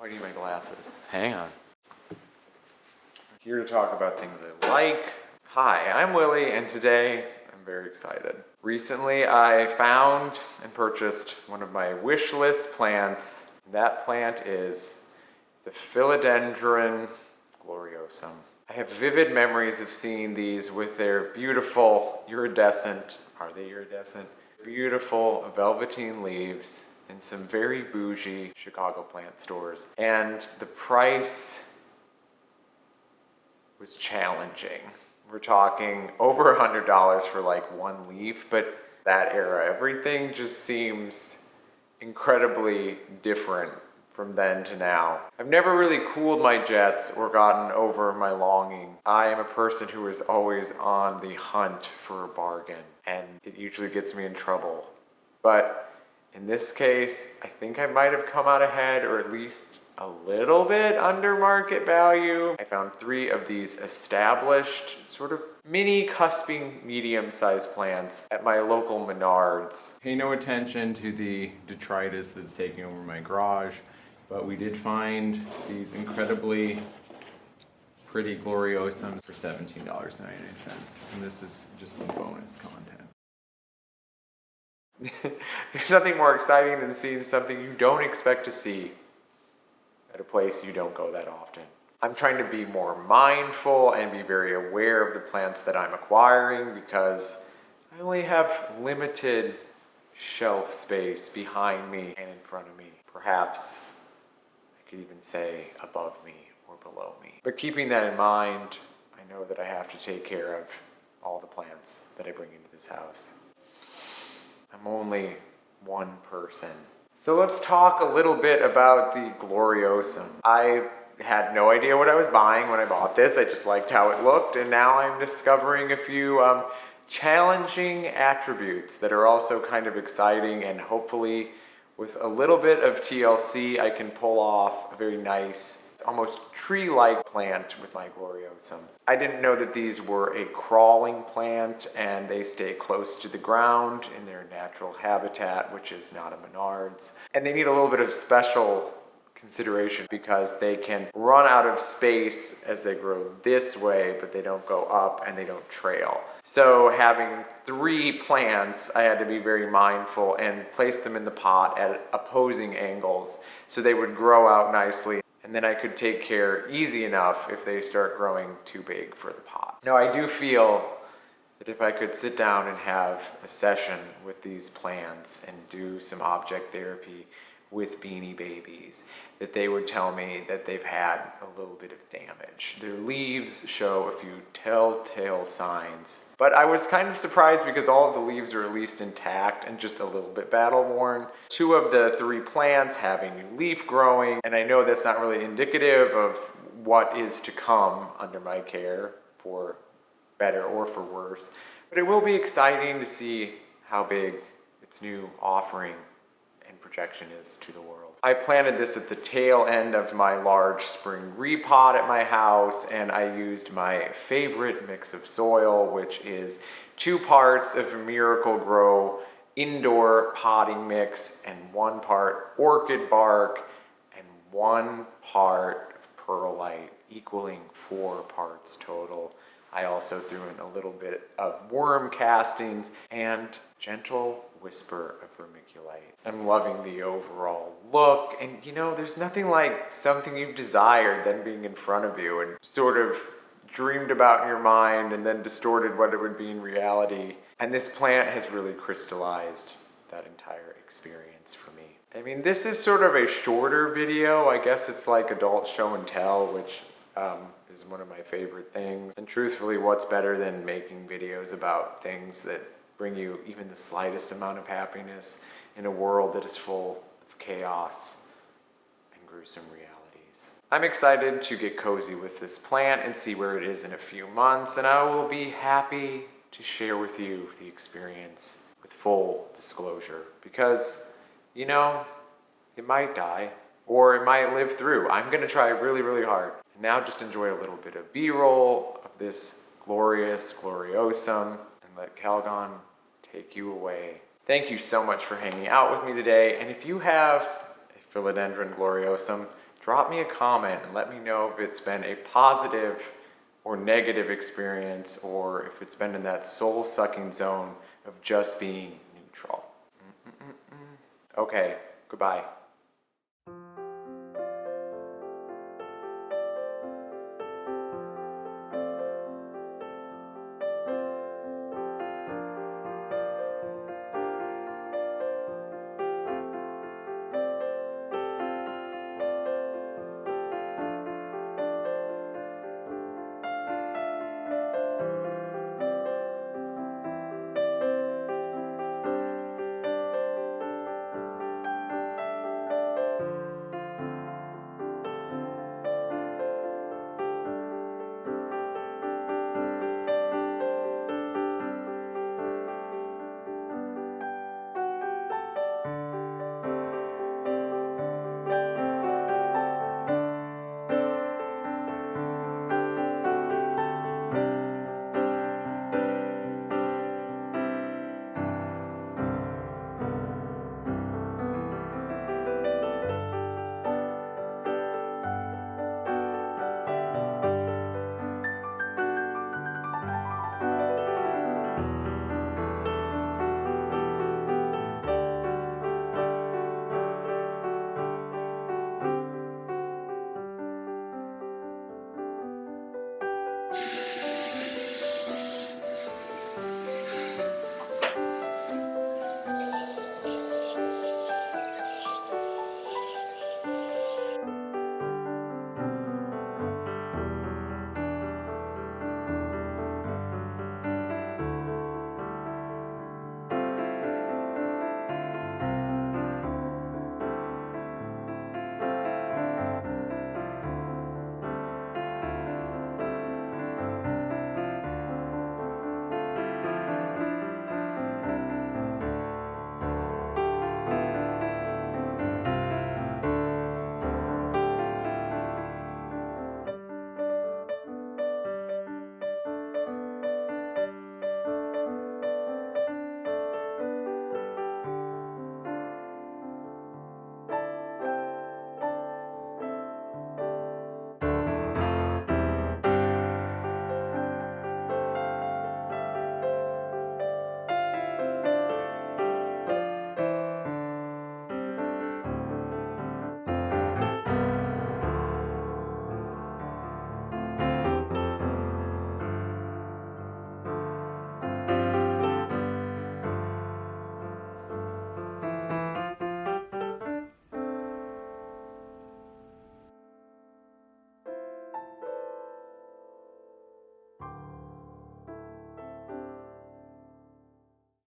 I need my glasses. Hang on. I'm here to talk about things I like. Hi, I'm Willie, and today I'm very excited. Recently, I found and purchased one of my wish list plants. That plant is the Philodendron Gloriosum. I have vivid memories of seeing these with their beautiful iridescent, are they iridescent? Beautiful velveteen leaves in some very bougie Chicago plant stores. And the price was challenging. We're talking over $100 for like one leaf, but that era, everything just seems incredibly different from then to now. I've never really cooled my jets or gotten over my longing. I am a person who is always on the hunt for a bargain, and it usually gets me in trouble. But in this case, I think I might have come out ahead, or at least a little bit under market value. I found 3 of these established, sort of mini cusping medium-sized plants at my local Menards. Pay no attention to the detritus that's taking over my garage, but we did find these incredibly pretty Gloriosums for $17.99, and this is just some bonus content. There's nothing more exciting than seeing something you don't expect to see at a place you don't go that often. I'm trying to be more mindful and be very aware of the plants that I'm acquiring because I only have limited shelf space behind me and in front of me. Perhaps I could even say above me or below me. But keeping that in mind, I know that I have to take care of all the plants that I bring into this house. I'm only one person. So let's talk a little bit about the Gloriosum. I had no idea what I was buying when I bought this. I just liked how it looked, and now I'm discovering a few challenging attributes that are also kind of exciting, and hopefully with a little bit of TLC I can pull off a very nice, almost tree-like plant with my Gloriosum. I didn't know that these were a crawling plant and they stay close to the ground in their natural habitat, which is not a Menards. And they need a little bit of special consideration because they can run out of space as they grow this way, but they don't go up and they don't trail. So having 3 plants, I had to be very mindful and place them in the pot at opposing angles so they would grow out nicely. And then I could take care easy enough if they start growing too big for the pot. Now I do feel that if I could sit down and have a session with these plants and do some object therapy with Beanie Babies, that they would tell me that they've had a little bit of damage. Their leaves show a few telltale signs. But I was kind of surprised because all of the leaves are at least intact and just a little bit battle worn. 2 of the 3 plants have a new leaf growing, and I know that's not really indicative of what is to come under my care, for better or for worse. But it will be exciting to see how big its new offering and projection is to the world. I planted this at the tail end of my large spring repot at my house, and I used my favorite mix of soil, which is 2 parts of Miracle-Gro indoor potting mix and 1 part orchid bark and 1 part of perlite, equaling 4 parts total. I also threw in a little bit of worm castings and gentle whisper of vermiculite. I'm loving the overall look, and you know, there's nothing like something you've desired then being in front of you and sort of dreamed about in your mind and then distorted what it would be in reality. And this plant has really crystallized that entire experience for me. I mean, this is sort of a shorter video. I guess it's like adult show and tell, which is one of my favorite things. And truthfully, what's better than making videos about things that bring you even the slightest amount of happiness in a world that is full of chaos and gruesome realities. I'm excited to get cozy with this plant and see where it is in a few months, and I will be happy to share with you the experience with full disclosure because, you know, it might die or it might live through. I'm gonna try really, really hard. And now just enjoy a little bit of B-roll of this glorious Gloriosum and let Calgon take you away. Thank you so much for hanging out with me today. And if you have a Philodendron Gloriosum, Drop me a comment and let me know if it's been a positive or negative experience, or if it's been in that soul-sucking zone of just being neutral. Okay, goodbye.